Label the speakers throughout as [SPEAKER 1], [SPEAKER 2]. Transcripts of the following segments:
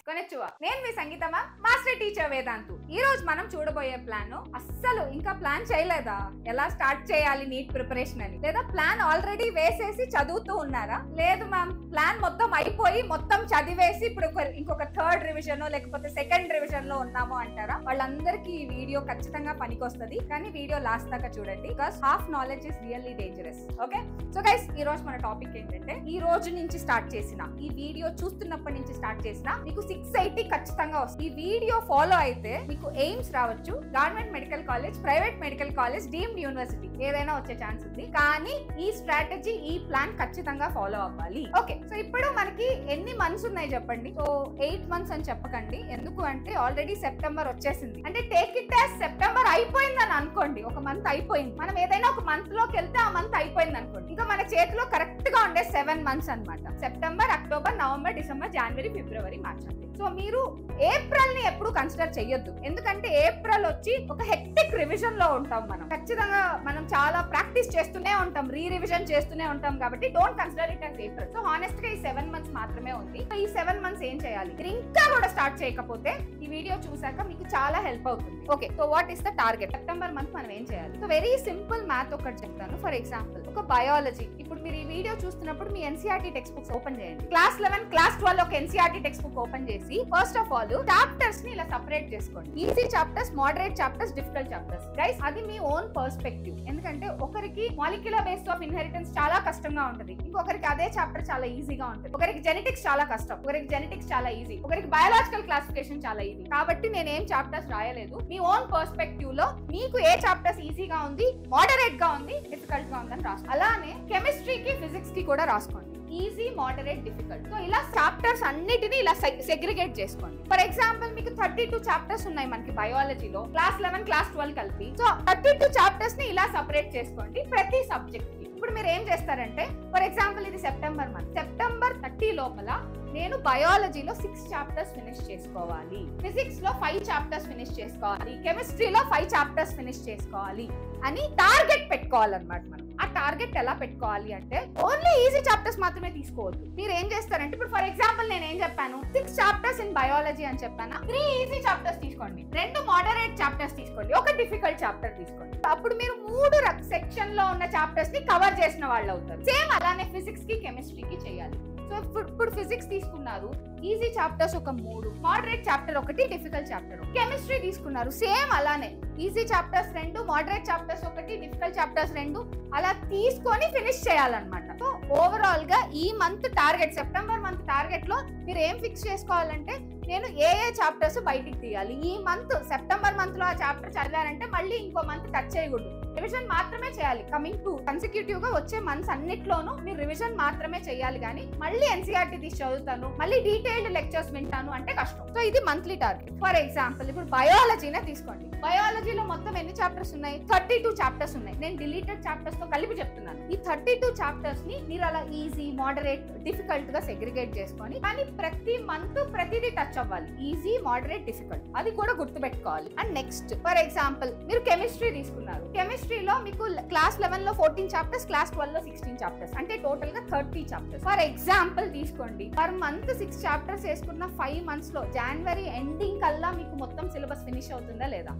[SPEAKER 1] కొనెచ్చువా. నేను మీ సంగీతమా master teacher Vedantu. ఈ రోజు మనం చూడబోయే ప్లాన్ అస్సలు ఇంకా ప్లాన్ చేయలేదా? ఎలా స్టార్ట్ చేయాలి నీట్ ప్రిపరేషన్ అని? లేదా ప్లాన్ ఆల్రెడీ వేసేసి చదువుతూ ఉన్నారా? లేదు మ్యామ్, ప్లాన్ మొత్తం అయిపోయి మొత్తం చదివేసి ఇప్పుడు ఇంకొక థర్డ్ రివిజన్ లేకపోతే సెకండ్ రివిజన్ లో ఉన్నాము అంటారా? వాళ్ళందరికీ ఈ వీడియో ఖచ్చితంగా పనికొస్తుంది. కానీ వీడియో లాస్ట్ దాకా చూడండి, because half knowledge is really dangerous. Okay, so guys ఈ రోజు మన టాపిక్ ఏంటంటే, ఈ రోజు నుంచి స్టార్ట్ చేసిన, ఈ వీడియో చూస్తున్నప్పటి నుంచి స్టార్ట్ చేసిన మీకు 680 ఖచ్చితంగా వస్తుంది. ఈ వీడియో ఫాలో అయితే మీకు ఎయిమ్స్ రావచ్చు, government medical college, private medical college, deemed university ఏదైనా వచ్చే ఛాన్స్ ఉంది. కానీ ఈ స్ట్రాటజీ, ఈ ప్లాన్ ఖచ్చితంగా ఫాలో అవ్వాలి. ఓకే, సో ఇప్పుడు మనకి ఎన్ని మంత్స్ ఉన్నాయి చెప్పండి? సో 8 మంత్స్ అని చెప్పకండి. ఎందుకు అంటే ఆల్రెడీ సెప్టెంబర్ వచ్చేసింది. అంటే టేక్ ఇట్ యాజ్ సెప్టెంబర్ అయిపోయిందని అనుకోండి. ఒక మంత్ అయిపోయింది. మనం ఏదైనా ఒక మంత్ లోకి వెళ్తే ఆ మంత్ అయిపోయింది అనుకోండి. ఇంకా మన చేతిలో కరెక్ట్ గా ఉండే 7 మంత్స్ అన్నమాట. సెప్టెంబర్, అక్టోబర్, నవంబర్, డిసెంబర్, జనవరి, ఫిబ్రవరి, మార్చ్ అంటే. సో మీరు ఏప్రిల్ ని ఎప్పుడు కన్సిడర్ చెయ్యొద్దు. ఎందుకంటే ఏప్రిల్ వచ్చి ఒక హెక్టిక్ రివిజన్ లో ఉంటాం. మనం ఖచ్చితంగా మనం చాలా ప్రాక్టీస్ చేస్తూనే ఉంటాం, రివిజన్ చేస్తూనే ఉంటాం. కాబట్టి don't consider it as April. So honest గా ఈ 7 మంత్స్ మాత్రమే ఉంది. సో ఈ 7 మంత్స్ ఏం చేయాలి? మీరు ఇంకా కూడా స్టార్ట్ చేయకపోతే ఈ వీడియో చూసాక మీకు చాలా హెల్ప్ అవుతుంది. Okay, so what is the target? September month మనం ఏం చేయాలి? సో వెరీ సింపుల్ మ్యాథ్ ఒకటి చెప్తాను. ఫర్ ఎగ్జాంపుల్, ఒక బయాలజీ. ఇప్పుడు మీరు ఈ వీడియో చూస్తున్నప్పుడు మీ ఎన్సీఆర్టీ టెక్స్ట్ బుక్స్ ఓపెన్ చేయండి. క్లాస్ 11, క్లాస్ 12 ఒక ఎన్సీఆర్టీ టెక్స్ట్ బుక్ ఓపెన్ చేసి ఫస్ట్ ఆఫ్ ఆల్ చాప్టర్స్ ని ఇలా సెపరేట్ చేసుకోండి. Easy chapters, moderate chapters, difficult chapters. Guys అది మీ ఓన్ పర్స్పెక్టివ్. ఎందుకంటే ఒకరికి మాలిక్యులర్ బేస్ ఆఫ్ ఇన్హెరిటెన్స్ చాలా కష్టంగా ఉంటుంది, ఇంకొకరికి అదే చాప్టర్ చాలా ఈజీగా ఉంటుంది. ఒకరికి జెనెటిక్స్ చాలా కష్టం, ఒకరికి జెనెటిక్స్ చాలా ఈజీ, ఒకరికి బయాలజికల్ క్లాసిఫికేషన్ చాలా ఈజీ. కాబట్టి నేను ఏం చాప్టర్స్ రాయలేదు. మీ ఓన్ పర్స్పెక్టివ్ లో మీకు ఏ చాప్టర్స్ ఈజీగా ఉంది, మోడరేట్ గా ఉంది, డిఫికల్ట్ గా ఉందని రాసుకోండి. అలానే కెమిస్ట్రీకి, ఫిజిక్స్ కి కూడా రాసుకోండి. Easy, moderate, difficult. సో ఇలా చాప్టర్స్ అన్నిటిని ఇలా సెగ్రిగేట్ చేసుకోండి. ఫర్ ఎగ్జాంపుల్ మీకు 32 చాప్టర్స్ ఉన్నాయి మనకి బయాలజీలో, క్లాస్ 11, క్లాస్ 12 కలిపి. సో 32 చాప్టర్స్ ని ఇలా సెపరేట్ చేసుకోండి ప్రతి సబ్జెక్ట్ కి. ఇప్పుడు మీరు ఏం చేస్తారంటే, ఫర్ ఎగ్జాంపుల్ ఇది సెప్టెంబర్ మంత్. సెప్టెంబర్ 30 లోపల నేను బయాలజీలో 6 చాప్టర్స్ ఫినిష్ చేసుకోవాలి, ఫిజిక్స్ లో 5 చాప్టర్స్ ఫినిష్ చేసుకోవాలి, కెమిస్ట్రీలో 5 చాప్టర్స్ ఫినిష్ చేసుకోవాలి అని టార్గెట్ పెట్టుకోవాలన్నమాట. మనం ఆ టార్గెట్ ఎలా పెట్టుకోవాలి అంటే, ఓన్లీ ఈజీ చాప్టర్స్ మాత్రమే తీసుకోవద్దు. మీరు ఏం చేస్తారంటే, ఇప్పుడు ఫర్ ఎగ్జాంపుల్ నేను ఏం చెప్పాను, 6 చాప్టర్స్ ఇన్ బయాలజీ అని చెప్పాను. 3 ఈజీ చాప్టర్స్ తీసుకోండి, 2 మోడరేట్ చాప్టర్స్ తీసుకోండి, 1 డిఫికల్ట్ చాప్టర్ తీసుకోండి. అప్పుడు మీరు 3 సెక్షన్ లో ఉన్న చాప్టర్స్ ని కవర్ చేసిన వాళ్ళు అవుతారు. సేమ్ అలానే ఫిజిక్స్ కి, కెమిస్ట్రీకి చేయాలి. సో ఇప్పుడు ఫిజిక్స్ తీసుకున్నారు, ఈజీ చాప్టర్స్ ఒక 3, moderate chapter 1, difficult chapter 1. Chemistry తీసుకున్నారు, సేమ్ అలానే easy chapters 2, moderate chapters 1, difficult chapters 2 అలా తీసుకొని ఫినిష్ చేయాలన్నమాట. సో ఓవరాల్ గా ఈ month target, September month target లో మీరు ఏం ఫిక్స్ చేసుకోవాలంటే, నేను ఏ చాప్టర్స్ బయటికి తీయాలి. ఈ మంత్ సెప్టెంబర్ మంత్ లో ఆ చాప్టర్ చదివారంటే మళ్ళీ ఇంకో మంత్ టచ్ చేయకూడదు, రివిజన్ మాత్రమే చేయాలి. కమింగ్ టు కన్సిక్యూటివ్ గా వచ్చే మంత్స్ అన్నిట్లోనూ మీరు రివిజన్ మాత్రమే చేయాలి. కానీ మళ్ళీ ఎన్సీఆర్టీ తీసి చదువుతాను, మళ్ళీ డీటెయిల్డ్ లెక్చర్స్ వింటాను అంటే కష్టం. సో ఇది మంత్లీ టార్గెట్. ఫర్ ఎగ్జాంపుల్ ఇప్పుడు బయాలజీనే తీసుకోండి. బయాలజీలో మొత్తం ఎన్ని చాప్టర్స్ ఉన్నాయి? 32 చాప్టర్స్ ఉన్నాయి. నేను డిలీటెడ్ చాప్టర్స్ తో కలిపి చెప్తున్నాను. ఈ 32 చాప్టర్స్ ని మీరు అలా ఈజీ, మోడరేట్, డిఫికల్ట్ గా సెగ్రిగేట్ చేసుకొని, కానీ ప్రతి మంత్ ప్రతిదీ టచ్ అవ్వాలి. ఈజీ, మోడరేట్, డిఫికల్ట్ అది కూడా గుర్తుపెట్టుకోవాలి. అండ్ నెక్స్ట్ ఫర్ ఎగ్జాంపుల్ మీరు కెమిస్ట్రీ తీసుకున్నారు. కెమిస్ట్రీలో మీకు క్లాస్ 11 లో 14 చాప్టర్స్, క్లాస్ 12 లో 16 చాప్టర్స్, అంటే టోటల్ గా 30 చాప్టర్స్. ఫర్ ఎగ్జాంపుల్ తీసుకోండి, పర్ మంత్ 6 చాప్టర్స్ వేసుకున్న 5 మంత్స్ లో జనవరి ఎండింగ్ కల్లా మీకు మొత్తం సిలబస్ ఫినిష్ అవుతుందా లేదా?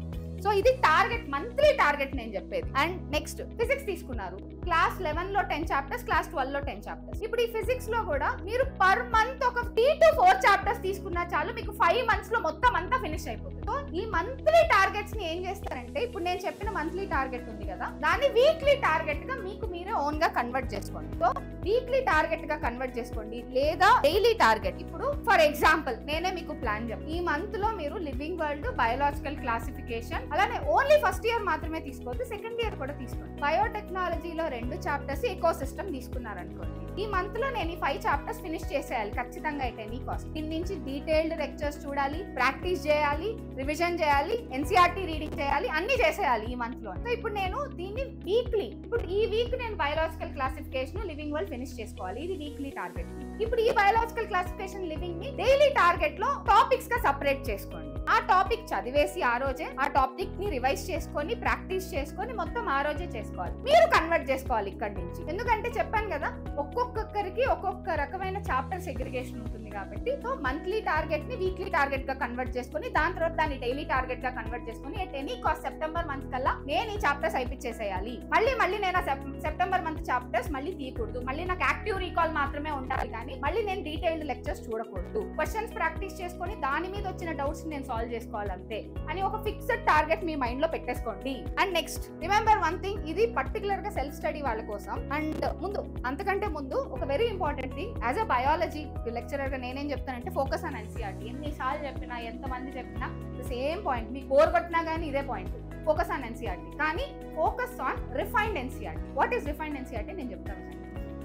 [SPEAKER 1] సో ఇది టార్గెట్, మంత్లీ టార్గెట్ నేను చెప్పేది. అండ్ నెక్స్ట్ ఫిజిక్స్ తీసుకున్నారు, క్లాస్ 11 లో 10 చాప్టర్స్, క్లాస్ 12 లో 10 చాప్టర్స్. ఇప్పుడు ఈ ఫిజిక్స్ లో కూడా మీరు పర్ మంత్ ఒక 3 to 4 చాప్టర్స్ తీసుకున్నా చాలు, మీకు 5 మంత్స్ లో మొత్తం అంతా ఫినిష్ అయిపోతుంది. సో ఈ మంత్లీ టార్గెట్స్ ని ఏం చేస్తారంటే, ఇప్పుడు నేను చెప్పిన మంత్లీ టార్గెట్ ఉంది కదా, దాన్ని వీక్లీ టార్గెట్ గా మీకు మీరే ఓన్ గా కన్వర్ట్ చేసుకోండి. సో వీక్లీ టార్గెట్ గా కన్వర్ట్ చేసుకోండి, లేదా డైలీ టార్గెట్. ఇప్పుడు ఫర్ ఎగ్జాంపుల్ నేనే మీకు ప్లాన్ చెప్పి, ఈ మంత్ లో మీరు లివింగ్ వరల్డ్, బయాలజికల్ క్లాసిఫికేషన్, అలానే ఓన్లీ ఫస్ట్ ఇయర్ మాత్రమే తీసుకోవద్దు, సెకండ్ ఇయర్ కూడా తీసుకోండి. బయోటెక్నాలజీలో 2 చాప్టర్స్, ఎకో సిస్టమ్ తీసుకున్నారనుకోండి, ఈ మంత్ లో నేను ఈ 5 చాప్టర్స్ ఫినిష్ చేసేయాలి ఖచ్చితంగా ఎట్ ఎనీ కాస్ట్. దీని నుంచి డీటెయిల్డ్ లెక్చర్స్ చూడాలి, ప్రాక్టీస్ చేయాలి, రివిజన్ చేయాలి, ఎన్సీఆర్టీ రీడింగ్ చేయాలి, అన్ని చేసేయాలి ఈ మంత్ లో. సో ఇప్పుడు నేను దీన్ని వీక్లీ, ఇప్పుడు ఈ వీక్ నేను biological classification, living world finish చేసుకోవాలి, ఇది వీక్లీ టార్గెట్. ఇప్పుడు ఈ బయాలజికల్ క్లాసిఫికేషన్, లివింగ్ ని డైలీ టార్గెట్ లో టాపిక్స్ గా సెపరేట్ చేసుకోండి. ఆ టాపిక్ చదివేసి ఆ రోజే ఆ టాపిక్ ని రివైజ్ చేసుకొని, ప్రాక్టీస్ చేసుకొని మొత్తం ఆ రోజే చేసుకోవాలి. మీరు కన్వర్ట్ చేసుకోవాలి ఇక్కడి నుంచి. ఎందుకంటే చెప్పాను కదా, ఒక్కొక్కరికి ఒక్కొక్క రకమైన చాప్టర్ సెగ్రిగేషన్ ఉంటుంది కాబట్టి సో మంత్లీ టార్గెట్ ని వీక్లీ టార్గెట్ గా కన్వర్ట్ చేసుకుని దాని తర్వాత దాన్ని డైలీ టార్గెట్ గా కన్వర్ట్ చేసుకుని at any cost September month కల్లా నేను ఈ చాప్టర్స్ అయిపించేసేయాలి. మళ్ళీ నేను సెప్టెంబర్ మంత్ చాప్టర్స్ మళ్ళీ తీయకూడదు, మళ్ళీ నాకు యాక్టివ్ రీకాల్ మాత్రమే ఉండాలి కానీ మళ్ళీ నేను డీటెయిల్డ్ లెక్చర్స్ చూడకూడదు. క్వశ్చన్స్ ప్రాక్టీస్ చేసుకొని దాని మీద వచ్చిన డౌట్స్ నేను సాల్వ్ చేసుకోవాలంతే అని ఒక ఫిక్స్డ్ టార్గెట్ మీ మైండ్ లో పెట్టేసుకోండి. And next remember one thing, ఇది పర్టికులర్ గా సెల్ఫ్ స్టడీ వాళ్ళ కోసం. అండ్ అంతకంటే ముందు ఒక very important thing, as a biology lecturer గా నేనేం చెప్తానంటే ఫోకస్ ఆన్ ఎన్సీఆర్టీ. ఎన్నిసార్లు చెప్పినా ఎంతమంది చెప్పినా సేమ్ పాయింట్, మీకు బోర్ కొట్టినా కానీ ఇదే పాయింట్, ఫోకస్ ఆన్ ఎన్సీఆర్టీ. కానీ focus on refined NCERT. What is refined NCERT నేను చెప్తాను.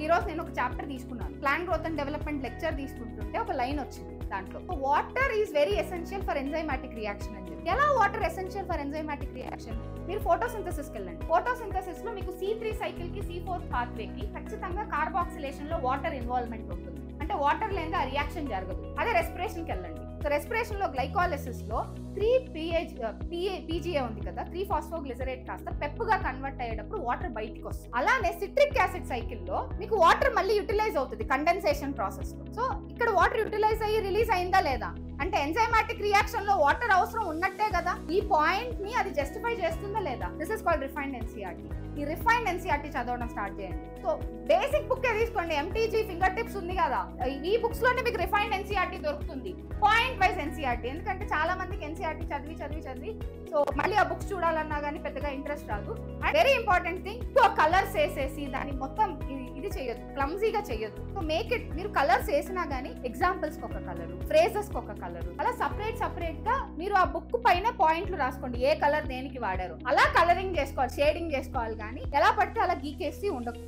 [SPEAKER 1] ఈ రోజు నేను ఒక చాప్టర్ తీసుకున్నాను, plant growth and development lecture తీసుకుంటుంటే ఒక లైన్ వచ్చింది దాంట్లో, water is very essential for enzymatic reaction అని చెప్పి. ఎలా water essential for enzymatic reaction? మీరు ఫోటోసింథసిస్కి వెళ్ళండి. ఫోటోసింథసిస్ లో మీకు C3 సైకిల్ కి C4 పాత్వే కి ఖచ్చితంగా కార్బాక్సిలేషన్ లో వాటర్ ఇన్వాల్వ్మెంట్ ఉంటుంది. అంటే వాటర్ లేని ఆ రియాక్షన్ జరగదు. అదే రెస్పిరేషన్ కి వెళ్ళండి. సో రెస్పిరేషన్ లో గ్లైకాలిసిస్ లో 3PGA ఉంది కదా, 3-ఫాస్ఫోగ్లిసరేట్ కాస్త పెప్ గా కన్వర్ట్ అయ్యేటప్పుడు వాటర్ బయటికి వస్తుంది. అలానే సిట్రిక్ యాసిడ్ సైకిల్ లో మీకు వాటర్ మళ్ళీ యూటిలైజ్ అవుతుంది కండెన్సేషన్ ప్రాసెస్ లో. సో ఇక్కడ వాటర్ యూటిలైజ్ అయ్యి రిలీజ్ అయిందా లేదా అంటే ఎంజైమాటిక్ రియాక్షన్ లో వాటర్ అవసరం ఉన్నట్టే కదా. ఈ పాయింట్ ని అది జస్టిఫై చేస్తుందా లేదా? This is called refined NCERT. ఈ రిఫైన్డ్ ఎన్సీఆర్టీ చదవడం స్టార్ట్ చేయండి. సో బేసిక్ బుక్ తీసుకోండి, MTG ఫింగర్ టిప్స్ ఉంది కదా, ఈ బుక్స్ లోనే మీకు రిఫైన్డ్ ఎన్సీఆర్టీ దొరుకుతుంది, పాయింట్ వైజ్ ఎన్సీఆర్టీ. ఎందుకంటే చాలా మందికి ఎన్సీఆర్టీ చదివి సో మళ్ళీ ఆ బుక్స్ చూడాలన్నా కానీ పెద్దగా ఇంట్రెస్ట్ రాదు. And very important thing, colours వేసేసి దాన్ని మొత్తం ఇది చేయొద్దు, క్లమ్జీగా చేయొద్దు. సో మేక్ ఇట్, మీరు కలర్స్ వేసినా కానీ ఎగ్జాంపుల్స్ కి ఒక కలర్, ఫ్రేజెస్ కి ఒక కలర్, అలా సపరేట్ గా మీరు ఆ బుక్ పైన పాయింట్లు రాసుకోండి, ఏ కలర్ దేనికి వాడారు. అలా కలరింగ్ చేసుకోవాలి, షేడింగ్ చేసుకోవాలి. కానీ ఎలా పడితే అలా గీకేసి ఉండదు.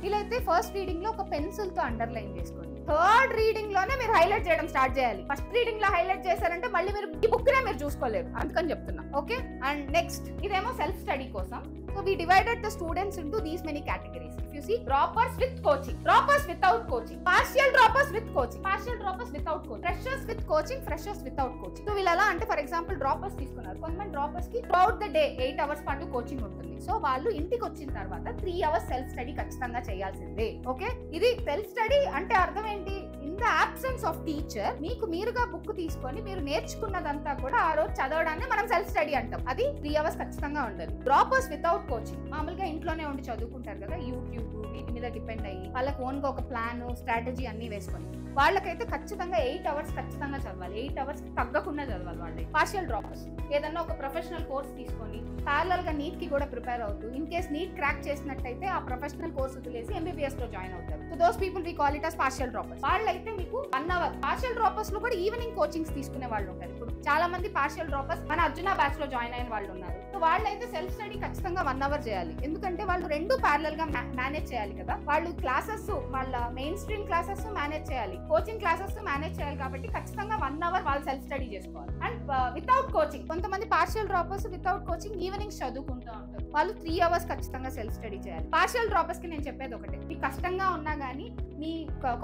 [SPEAKER 1] వీలైతే ఫస్ట్ రీడింగ్ లో ఒక పెన్సిల్ తో అండర్లైన్ చేసుకోండి. థర్డ్ రీడింగ్ లోనే మీరు హైలైట్ చేయడం స్టార్ట్ చేయాలి. ఫస్ట్ రీడింగ్ లో హైలైట్ చేశారంటే మళ్ళీ మీరు ఈ బుక్ నే మీరు చూసుకోలేరు, అందుకని చెప్తున్నా. ఓకే. అండ్ నెక్స్ట్ ఇదేమో సెల్ఫ్ స్టడీ కోసం. So we divided the students into these many categories. If you see, droppers with coaching, droppers without coaching, partial droppers with coaching, partial droppers without coaching, freshers with coaching, freshers without coaching. So వీళ్ళు ఎలా అంటే for example droppers తీసుకున్నారు. కొంతమంది droppers కి throughout the day 8 hours పాటు coaching ఉంటుంది. So వాళ్ళు ఇంటికి వచ్చిన తర్వాత 3 hours సెల్ఫ్ స్టడీ ఖచ్చితంగా చేయాల్సిందే. ఓకే. ఇది సెల్ఫ్ స్టడీ అంటే అర్థం ఏంటి? In the absence of teacher మీకు మీరుగా బుక్ తీసుకొని మీరు నేర్చుకున్నదంతా కూడా ఆ రోజు చదవడాన్ని మనం సెల్ఫ్ స్టడీ అంటాం. అది 3 hours ఖచ్చితంగా ఉండాలి. డ్రాపర్స్ వితౌట్ కోచింగ్ మామూలుగా ఇంట్లోనే ఉండి చదువుకుంటారు కదా, యూట్యూబ్ వీటి మీద డిపెండ్ అయ్యి వాళ్ళకి ఓన్ గా ఒక ప్లాన్, స్ట్రాటజీ అన్ని వేసుకొని వాళ్ళకైతే ఖచ్చితంగా 8 hours ఖచ్చితంగా చదవాలి. 8 hours తగ్గకుండా చదవాలి వాళ్ళే. పార్షియల్ డ్రాపర్స్ ఏదన్నా ఒక ప్రొఫెషనల్ కోర్స్ తీసుకొని ప్యారలల్ గా నీట్ కి కూడా ప్రిపేర్ అవుతూ ఇన్ కేస్ నీట్ క్రాక్ చేసినట్టయితే ఆ ప్రొఫెషనల్ కోర్స్ వదిలేసి MBBS లో జాయిన్ అవుతారు. So those people we call it as partial droppers. వాళ్ళైతే మీకు 1 hour. పార్షియల్ డ్రాపర్స్ లో కూడా ఈవినింగ్ కోచింగ్స్ తీసుకునే వాళ్ళు ఉంటారు. ఇప్పుడు చాలా మంది పార్షియల్ డ్రాపర్స్ మన అర్జున బ్యాచ్ లో జాయిన్ అయిన వాళ్ళు ఉన్నారు. సో వాళ్ళైతే సెల్ఫ్ స్టడీ ఖచ్చితంగా 1 hour చేయాలి. ఎందుకంటే వాళ్ళు రెండు ప్యారలల్ గా మేనేజ్ చేయాలి కదా. వాళ్ళు క్లాసెస్, వాళ్ళ మెయిన్ స్ట్రీమ్ క్లాసెస్ మేనేజ్ చేయాలి, కోచింగ్ క్లాసెస్ మేనేజ్ చేయాలి. కాబట్టి ఖచ్చితంగా 1 hour వాళ్ళు సెల్ఫ్ స్టడీ చేసుకోవాలి. అండ్ వితౌట్ కోచింగ్ కొంతమంది partial droppers without coaching evenings చదువుకుంటూ ఉంటారు. వాళ్ళు 3 hours ఖచ్చితంగా సెల్ఫ్ స్టడీ చేయాలి. పార్షియల్ డ్రాపర్స్ కి నేను చెప్పేది ఒకటే, మీకు కష్టంగా ఉన్నా కానీ మీ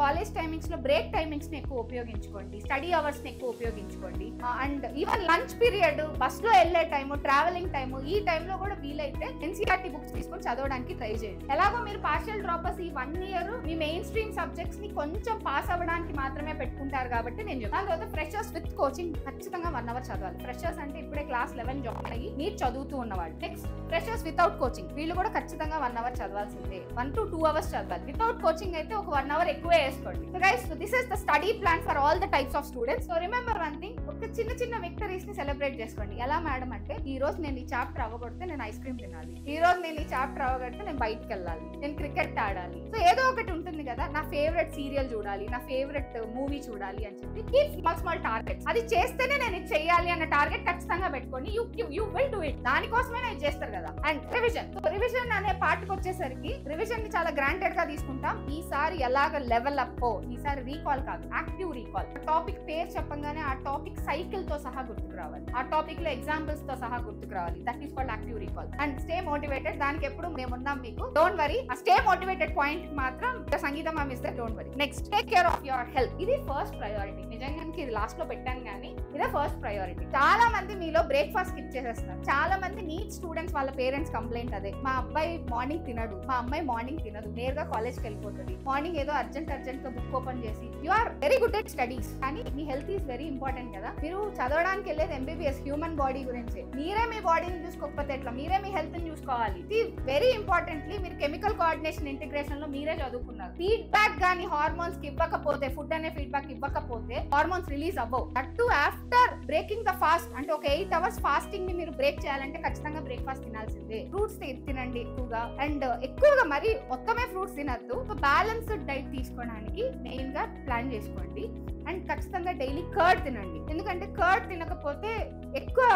[SPEAKER 1] కాలేజ్ టైమింగ్స్ లో బ్రేక్ టైమింగ్స్ ని ఎక్కువ ఉపయోగించుకోండి, స్టడీ అవర్స్ ని ఎక్కువ ఉపయోగించుకోండి. And even lunch period, bus లో వెళ్లే టైము, ట్రావెలింగ్ టైము, ఈ టైంలో కూడా వీలైతే ఎన్సీఆర్టీ బుక్స్ తీసుకొని చదవడానికి ట్రై చేయండి. ఎలాగో మీరు పార్షియల్ డ్రాపర్స్ ఈ 1 year మీ మెయిన్ స్ట్రీమ్ సబ్జెక్ట్స్ ని కొంచెం పాస్ అవ్వడానికి మాత్రమే పెట్టుకుంటారు కాబట్టి నేను చెప్తాను. తర్వాత ఫ్రెషర్స్ విత్ కోచింగ్ ఖచ్చితంగా 1 hour చదవాలి. ఫ్రెషర్స్ అంటే ఇప్పుడే క్లాస్ 11 జాయిన్ అయ్యి నీట్ చదువుతూ ఉన్నవాళ్ళు. నెక్స్ట్ ఫ్రెషర్స్ వితౌట్ కోచింగ్, వీళ్ళు కూడా ఖచ్చితంగా 1 hour చదవాల్సిందే. 1 to 2 hours చదవాలి. వితౌట్ కోచింగ్ అయితే ఒక 1 hour ఎక్కువ వేసుకోండి. So guys, this is the study plan for all the types of students. So remember one thing, ఒక చిన్న విక్టరీస్ ని సెలబ్రేట్ చేసుకోండి. ఎలా మేడం అంటే, ఈ రోజు నేను ఈ చాప్టర్ అవ్వగొడితే నేను ఐస్ క్రీమ్ తినాలి, ఈ రోజు నేను ఈ చాప్టర్ అవ్వగొడితే నేను బయటకు వెళ్ళాలి, నేను క్రికెట్ ఆడాలి. సో ఏదో ఒకటి ఉంటుంది కదా, నా ఫేవరెట్ సీరియల్ చూడాలి, నా ఫేవరెట్ మూవీ చూడాలి అని చెప్పి కీప్ స్మాల్ టార్గెట్స్. అది చేస్తేనే నేను ఇది చేయాలి అన్న టార్గెట్ ఖచ్చితంగా పెట్టుకొని యూ విల్ డూ ఇట్. దానికోసమే నేను చేస్తారు కదా. And revision. సో రివిజన్ అనే పార్ట్కి వచ్చేసరికి రివిజన్ ని చాలా గ్రాంటెడ్ గా తీసుకుంటాం. ఈసారి ఎలాగ లెవెల్ అప్, ఈసారి రీకాల్ కాదు, యాక్టివ్ రీకాల్. టాపిక్ పేరు చెప్పంగానే ఆ టాపిక్ సైకిల్ తో సహా గుర్తుకు రావాలి, ఆ టాపిక్ లో ఎగ్జాంపుల్స్ తో సహా గుర్తుకు రావాలి. That is called active recall. And stay motivated, దానికి ఎప్పుడు మేమున్నాం మీకు. డోంట్ వరీ, ఆ స్టే మోటివేటెడ్ పాయింట్ మాత్రం సంగీతం ఇస్తే don't worry. Next, take care of your health. ఇది ఫస్ట్ ప్రయారిటీ. నిజంగా ఇది లాస్ట్ లో పెట్టాను కానీ ఇదే ఫస్ట్ ప్రయారిటీ. చాలా మంది మీలో బ్రేక్ఫాస్ట్ స్కిప్ చేసేస్తారు. చాలా మంది నీట్ స్టూడెంట్స్ వాళ్ళ పేరెంట్స్ కంప్లైంట్ అదే, మా అబ్బాయి మార్నింగ్ తినడు, మా అమ్మాయి మార్నింగ్ తినదు, నేరుగా కాలేజ్కి వెళ్ళిపోతుంది, మార్నింగ్ ఏదో అర్జెంట్ గా బుక్ ఓపెన్ చేసి you are very good at studies, కానీ మీ హెల్త్ ఈస్ వెరీ ఇంపార్టెంట్ కదా. మీరు చదవడానికి వెళ్ళేది ఎంబీబీఎస్ హ్యూమన్ బాడీ గురించి. మీరే మీ బాడీని చూసుకోకపోతే ఎట్లా? మీరే మీ హెల్త్ ని చూసుకోవాలి. ఇది వెరీ ఇంపార్టెంట్లీ మీరు కెమికల్ కోఆర్డినేషన్ ఇంటిగ్రేషన్ లో మీరే చదువుకున్నారు. ఫీడ్బ్యాక్ గానీ హార్మోన్స్ కి ఇవ్వకపోతే, ఫుడ్ అనే ఫీడ్బ్యాక్ ఇవ్వకపోతే హార్మోన్స్ రిలీజ్ అవ్వవు. That to after breaking the fast, అంటే ఒక 8 hours ఫాస్టింగ్ ని మీరు బ్రేక్ చేయాలంటే ఖచ్చితంగా బ్రేక్ఫాస్ట్ తినాల్సిందే. ఫ్రూట్స్ తినండి ఎక్కువగా, అండ్ ఎక్కువగా మరి మొత్తమే ఫ్రూట్స్ తినద్దు. బ్యాలెన్స్డ్ డైట్ తీసుకోవడానికి మెయిన్ గా ప్లాన్ చేసుకోండి. అండ్ ఖచ్చితంగా డైలీ కర్డ్ తినండి, ఎందుకంటే కర్డ్ తినకపోతే ఎక్కువ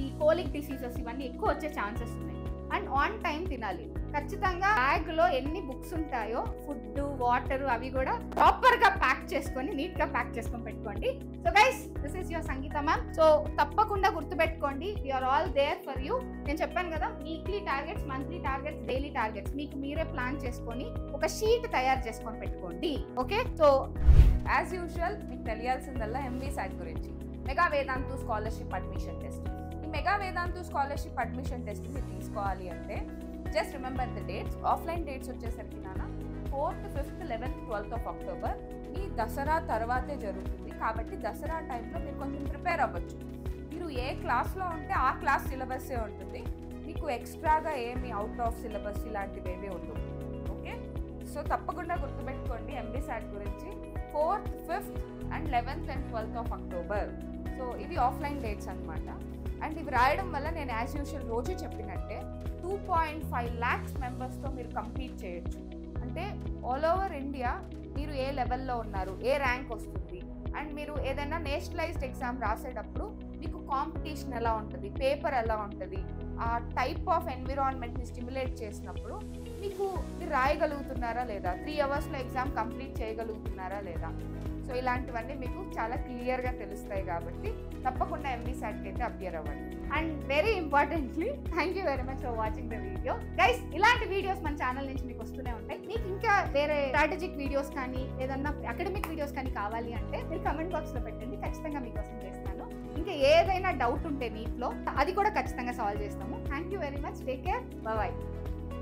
[SPEAKER 1] ఈ కోలిక్ డిసీజెస్ ఇవన్నీ ఎక్కువ వచ్చే ఛాన్సెస్ ఉన్నాయి. అండ్ ఆన్ టైం తినాలి. ఖచ్చితంగా బ్యాగ్ లో ఎన్ని బుక్స్ ఉంటాయో ఫుడ్, వాటర్ అవి కూడా ప్రాపర్ గా ప్యాక్ చేసుకొని నీట్ గా ప్యాక్ చేసుకొని పెట్టుకోండి. So guys, this is your Sangeetha ma'am. So తప్పకుండా గుర్తుపెట్టుకోండి, we're all there for you. నేను చెప్పాను కదా, weekly targets, monthly targets, daily targets మీకు మీరే ప్లాన్ చేసుకొని ఒక షీట్ తయారు చేసుకొని పెట్టుకోండి. ఓకే, సో యాజ్ యూజువల్ మీకు తెలియాల్సిందల్లా MVSAT గురించి, mega Vedantu scholarship admission test. ఈ mega Vedantu scholarship admission test మీరు తీసుకోవాలి అంటే just remember the dates. Offline dates వచ్చేసరికి నాన్న 4th, 5th, 11th, 12th of October. మీ దసరా తర్వాతే జరుగుతుంది కాబట్టి దసరా టైంలో మీరు కొంచెం ప్రిపేర్ అవ్వచ్చు. మీరు ఏ క్లాస్లో ఉంటే ఆ క్లాస్ సిలబస్సే ఉంటుంది, మీకు ఎక్స్ట్రాగా ఏమి అవుట్ ఆఫ్ సిలబస్ ఇలాంటివి ఏమీ ఉండవు. ఓకే, సో తప్పకుండా గుర్తుపెట్టుకోండి MVSAT గురించి. 4th, 5th, and 11th and 12th of October. So ఇవి ఆఫ్లైన్ డేట్స్ అనమాట. అండ్ ఇవి రాయడం వల్ల నేను యాజ్ యూజువల్ రోజు చెప్పినట్టే 2.5 lakhs మెంబర్స్తో మీరు కంప్లీట్ చేయొచ్చు. అంటే ఆల్ ఓవర్ ఇండియా మీరు ఏ లెవెల్లో ఉన్నారు, ఏ ర్యాంక్ వస్తుంది, అండ్ మీరు ఏదైనా నేషనలైజ్డ్ ఎగ్జామ్ రాసేటప్పుడు మీకు కాంపిటీషన్ ఎలా ఉంటుంది, పేపర్ ఎలా ఉంటుంది, ఆ టైప్ ఆఫ్ ఎన్విరాన్మెంట్ని స్టిమ్యులేట్ చేసినప్పుడు మీకు మీరు రాయగలుగుతున్నారా లేదా, 3 hours ఎగ్జామ్ కంప్లీట్ చేయగలుగుతున్నారా లేదా, సో ఇలాంటివన్నీ మీకు చాలా క్లియర్గా తెలుస్తాయి. కాబట్టి తప్పకుండా MVSAT అయితే అపియర్ అవ్వండి. And very importantly, thank you very much for watching the video. Guys, ఇలాంటి వీడియోస్ మన ఛానల్ నుంచి మీకు వస్తూనే ఉంటాయి. మీకు ఇంకా వేరే స్ట్రాటజిక్ వీడియోస్ కానీ ఏదన్నా అకాడమిక్ వీడియోస్ కానీ కావాలి అంటే మీరు కమెంట్ బాక్స్లో పెట్టండి, ఖచ్చితంగా మీకోసం చేస్తాను. ఇంకా ఏదైనా డౌట్ ఉంటే నీట్లో అది కూడా ఖచ్చితంగా సాల్వ్ చేస్తాము. Thank you very much, take care, bye.